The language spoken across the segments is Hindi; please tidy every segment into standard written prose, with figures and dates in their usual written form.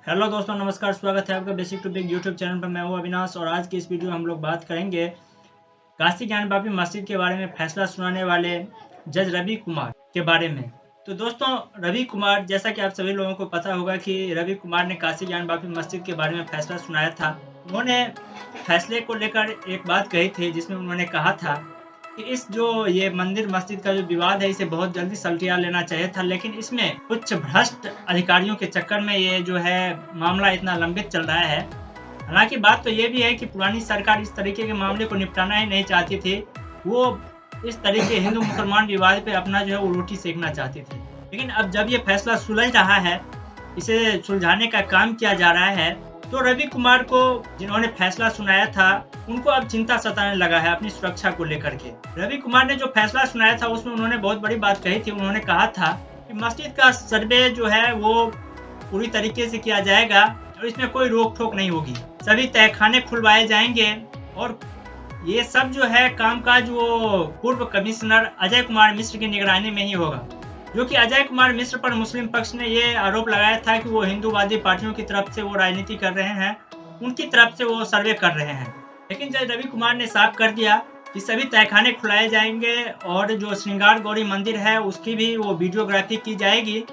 हेलो दोस्तों, नमस्कार। स्वागत है आपका basic to big YouTube channel पर। मैं हूं अविनाश और आज की इस वीडियो में हम लोग बात करेंगे काशी ज्ञान वापी मस्जिद के बारे में फैसला सुनाने वाले जज रवि कुमार के बारे में। तो दोस्तों, रवि कुमार, जैसा कि आप सभी लोगों को पता होगा कि रवि कुमार ने काशी ज्ञान वापी मस्जिद के बारे में फैसला सुनाया था। उन्होंने फैसले को लेकर एक बात कही थी जिसमें उन्होंने कहा था कि इस जो ये मंदिर मस्जिद का जो विवाद है इसे बहुत जल्दी सलटिया लेना चाहिए था, लेकिन इसमें कुछ भ्रष्ट अधिकारियों के चक्कर में ये जो है मामला इतना लंबित चल रहा है। हालांकि बात तो ये भी है कि पुरानी सरकार इस तरीके के मामले को निपटाना ही नहीं चाहती थी। वो इस तरीके हिंदू मुसलमान विवाद पे अपना जो है वो रोटी सेकना चाहती थी। लेकिन अब जब ये फैसला सुलझ रहा है, इसे सुलझाने का काम किया जा रहा है, तो रवि कुमार को, जिन्होंने फैसला सुनाया था, उनको अब चिंता सताने लगा है अपनी सुरक्षा को लेकर के। रवि कुमार ने जो फैसला सुनाया था उसमें उन्होंने बहुत बड़ी बात कही थी। उन्होंने कहा था कि मस्जिद का सर्वे जो है वो पूरी तरीके से किया जाएगा और इसमें कोई रोक टोक नहीं होगी। सभी तहखाने खुलवाए जाएंगे और ये सब जो है कामकाज वो पूर्व कमिश्नर अजय कुमार मिश्र की निगरानी में ही होगा। जो कि अजय कुमार मिश्र पर मुस्लिम पक्ष ने ये आरोप लगाया था कि वो हिंदूवादी पार्टियों की तरफ से वो राजनीति कर रहे हैं, उनकी तरफ से वो सर्वे कर रहे हैं। लेकिन जज रवि कुमार ने साफ कर दिया कि सभी तहखाने खुलाए जाएंगे और जो श्रृंगार गौरी मंदिर है उसकी भी वो वीडियोग्राफी की जाएगी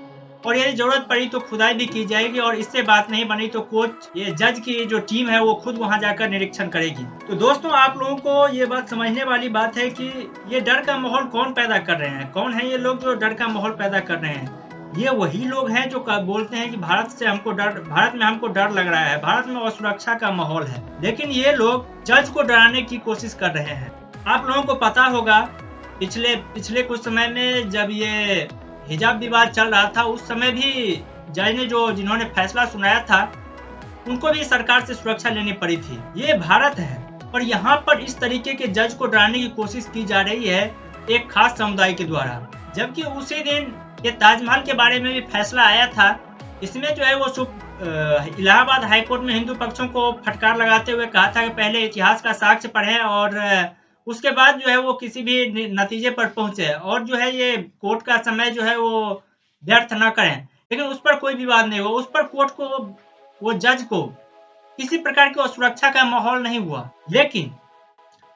और यदि जरूरत पड़ी तो खुदाई भी की जाएगी और इससे बात नहीं बनी तो कोच ये जज की जो टीम है वो खुद वहां जाकर निरीक्षण करेगी। तो दोस्तों, आप लोगों को ये बात समझने वाली बात है कि ये डर का माहौल कौन पैदा कर रहे हैं। कौन है ये लोग जो डर का माहौल पैदा कर रहे हैं? ये वही लोग हैं जो बोलते हैं कि भारत से हमको डर, भारत में हमको डर लग रहा है, भारत में असुरक्षा का माहौल है। लेकिन ये लोग जज को डराने की कोशिश कर रहे हैं। आप लोगों को पता होगा पिछले कुछ समय में जब ये हिजाब विवाद चल रहा था उस समय भी जज ने जिन्होंने फैसला सुनाया था उनको भी सरकार से सुरक्षा लेनी पड़ी थी। ये भारत है और यहाँ पर इस तरीके के जज को डराने की कोशिश की जा रही है एक खास समुदाय के द्वारा। जबकि उसी दिन ये ताजमहल के बारे में भी फैसला आया था। इसमें जो है वो इलाहाबाद हाईकोर्ट में हिंदू पक्षों को फटकार लगाते हुए कहा था कि पहले इतिहास का साक्ष्य पढ़ें और उसके बाद जो है वो किसी भी नतीजे पर पहुंचे और जो है ये कोर्ट का समय जो है वो व्यर्थ न करें। लेकिन उस पर कोई विवाद नहीं हुआ। उस पर कोर्ट को, वो जज को किसी प्रकार की सुरक्षा का माहौल नहीं हुआ। लेकिन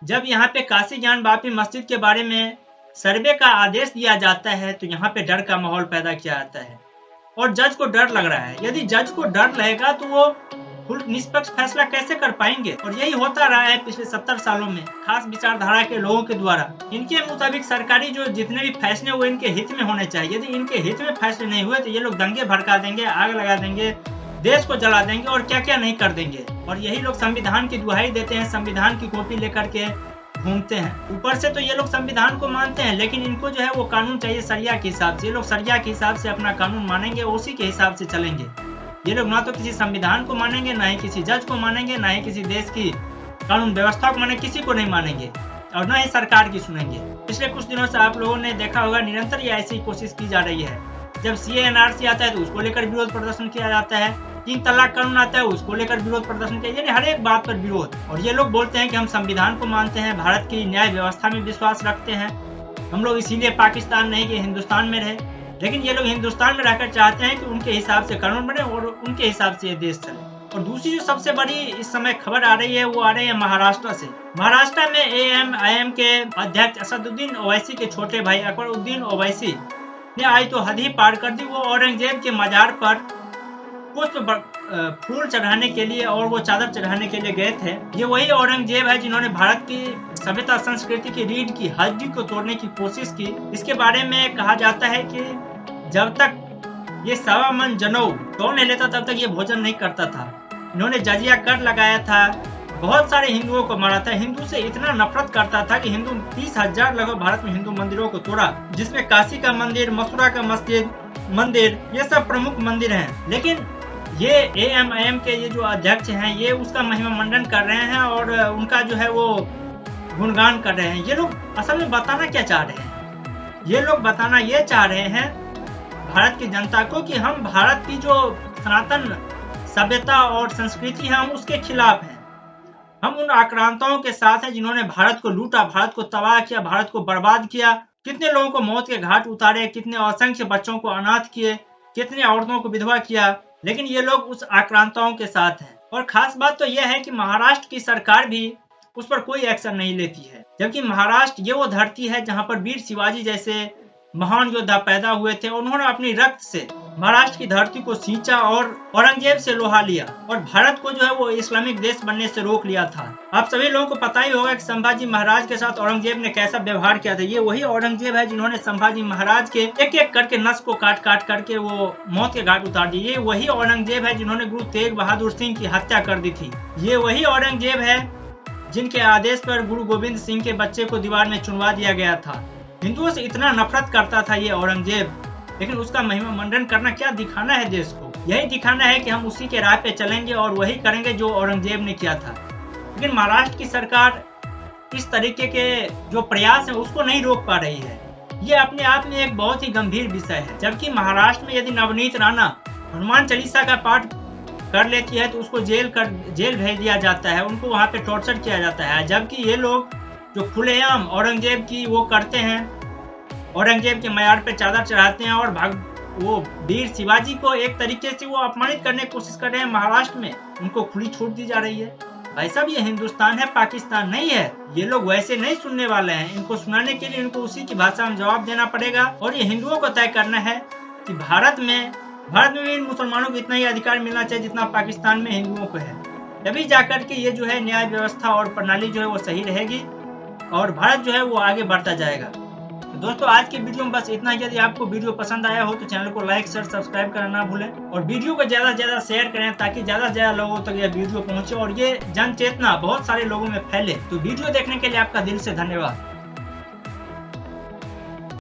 जब यहाँ पे काशी ज्ञान वापी मस्जिद के बारे में सर्वे का आदेश दिया जाता है तो यहाँ पे डर का माहौल पैदा किया जाता है और जज को डर लग रहा है। यदि जज को डर लगेगा तो वो निष्पक्ष फैसला कैसे कर पाएंगे? और यही होता रहा है पिछले 70 सालों में खास विचारधारा के लोगों के द्वारा। इनके मुताबिक सरकारी जो जितने भी फैसले वो इनके हित में होने चाहिए। यदि इनके हित में फैसले नहीं हुए तो ये लोग दंगे भड़का देंगे, आग लगा देंगे, देश को जला देंगे और क्या क्या नहीं कर देंगे। और यही लोग संविधान की दुहाई देते हैं, संविधान की कॉपी लेकर के घूमते हैं। ऊपर से तो ये लोग संविधान को मानते हैं लेकिन इनको जो है वो कानून चाहिए सरिया के हिसाब से। ये लोग सरिया के हिसाब से अपना कानून मानेंगे, उसी के हिसाब से चलेंगे। ये लोग ना तो किसी संविधान को मानेंगे, ना ही किसी जज को मानेंगे, ना ही किसी देश की कानून व्यवस्था को मानेंगे, किसी को नहीं मानेंगे और ना ही सरकार की सुनेंगे। पिछले कुछ दिनों से आप लोगों ने देखा होगा निरंतर ये ऐसी कोशिश की जा रही है। जब CA/NRC आता है तो उसको लेकर विरोध प्रदर्शन किया जाता है। 3 तलाक कानून आता है उसको लेकर विरोध प्रदर्शन किया, यानी हर एक बात पर विरोध। और ये लोग बोलते हैं कि हम संविधान को मानते हैं, भारत की न्याय व्यवस्था में विश्वास रखते हैं, हम लोग इसीलिए पाकिस्तान नहीं कि हिंदुस्तान में रहे। लेकिन ये लोग हिंदुस्तान में रहकर चाहते हैं कि उनके हिसाब से कानून बने और उनके हिसाब से ये देश चले। और दूसरी जो सबसे बड़ी इस समय खबर आ रही है वो आ रही है महाराष्ट्र से। महाराष्ट्र में AMIM के अध्यक्ष असदुद्दीन ओवैसी के छोटे भाई अकबरुद्दीन ओवैसी ने आज तो हद ही पार कर दी। वो औरंगजेब के मजार पर फूल चढ़ाने के लिए और वो चादर चढ़ाने के लिए गए थे। ये वही औरंगजेब है जिन्होंने भारत की सभ्यता संस्कृति की रीढ़ की हड्डी को तोड़ने की कोशिश की। इसके बारे में कहा जाता है कि जब तक ये 1.25 मन जनेऊ तोड़ नहीं लेता तब तक ये भोजन नहीं करता था। इन्होंने जजिया कर लगाया था, बहुत सारे हिंदुओं को मारा था। हिंदू से इतना नफरत करता था कि हिंदू 30,000 लगभग भारत में हिंदू मंदिरों को तोड़ा, जिसमें काशी का मंदिर, मथुरा का मंदिर ये सब प्रमुख मंदिर हैं। लेकिन ये AMIM के ये जो अध्यक्ष हैं ये उसका महिमा मंडन कर रहे हैं और उनका जो है वो गुणगान कर रहे हैं। ये लोग असल में बताना क्या चाह रहे हैं? ये लोग बताना ये चाह रहे हैं भारत की जनता को कि हम भारत की जो सनातन सभ्यता और संस्कृति है हम उसके खिलाफ हैं। हम उन आक्रांताओं के साथ हैं जिन्होंने भारत को लूटा, भारत को तबाह किया, भारत को बर्बाद किया, कितने लोगों को मौत के घाट उतारे, कितने असंख्य बच्चों को अनाथ किए, कितने औरतों को विधवा किया। लेकिन ये लोग उस आक्रांताओं के साथ हैं। और खास बात तो यह है कि महाराष्ट्र की सरकार भी उस पर कोई एक्शन नहीं लेती है, जबकि महाराष्ट्र ये वो धरती है जहां पर वीर शिवाजी जैसे महान योद्धा पैदा हुए थे। उन्होंने अपनी रक्त से महाराष्ट्र की धरती को सींचा और औरंगजेब से लोहा लिया और भारत को जो है वो इस्लामिक देश बनने से रोक लिया था। आप सभी लोगों को पता ही होगा कि संभाजी महाराज के साथ औरंगजेब ने कैसा व्यवहार किया था। ये वही औरंगजेब है जिन्होंने संभाजी महाराज के एक एक करके नस को काट काट करके वो मौत के घाट उतार दिए। ये वही औरंगजेब है जिन्होंने गुरु तेग बहादुर सिंह की हत्या कर दी थी। ये वही औरंगजेब है जिनके आदेश पर गुरु गोविंद सिंह के बच्चे को दीवार में चुनवा दिया गया था। हिंदुओं से इतना नफरत करता था ये औरंगजेब, लेकिन उसका महिमा मंडन करना क्या दिखाना है देश को? यही दिखाना है कि हम उसी के राह पे चलेंगे और वही करेंगे जो औरंगजेब ने किया था। लेकिन महाराष्ट्र की सरकार इस तरीके के जो प्रयास है उसको नहीं रोक पा रही है। ये अपने आप में एक बहुत ही गंभीर विषय है। जबकि महाराष्ट्र में यदि नवनीत राणा हनुमान चालीसा का पाठ कर लेती है तो उसको जेल भेज दिया जाता है, उनको वहां पे टॉर्चर किया जाता है। जबकि ये लोग जो खुलेआम औरंगजेब की वो करते हैं, औरंगजेब के मयार पे चादर चढ़ाते हैं और वो वीर शिवाजी को एक तरीके से वो अपमानित करने की कोशिश कर रहे हैं। महाराष्ट्र में उनको खुली छूट दी जा रही है। भाई साहब, ये हिंदुस्तान है, पाकिस्तान नहीं है। ये लोग वैसे नहीं सुनने वाले हैं। इनको सुनाने के लिए इनको उसी की भाषा में जवाब देना पड़ेगा। और ये हिंदुओं को तय करना है कि भारत में भी मुसलमानों को इतना ही अधिकार मिलना चाहिए जितना पाकिस्तान में हिंदुओं को है। तभी जाकर के ये जो है न्याय व्यवस्था और प्रणाली जो है वो सही रहेगी और भारत जो है वो आगे बढ़ता जाएगा। तो दोस्तों, आज की वीडियो में बस इतना ही। यदि आपको वीडियो पसंद आया हो तो चैनल को लाइक शेयर सब्सक्राइब करना ना भूलें और वीडियो को ज्यादा से ज्यादा शेयर करें ताकि ज्यादा से ज्यादा लोगों तक यह वीडियो पहुंचे और ये जन चेतना बहुत सारे लोगों में फैले। तो वीडियो देखने के लिए आपका दिल से धन्यवाद।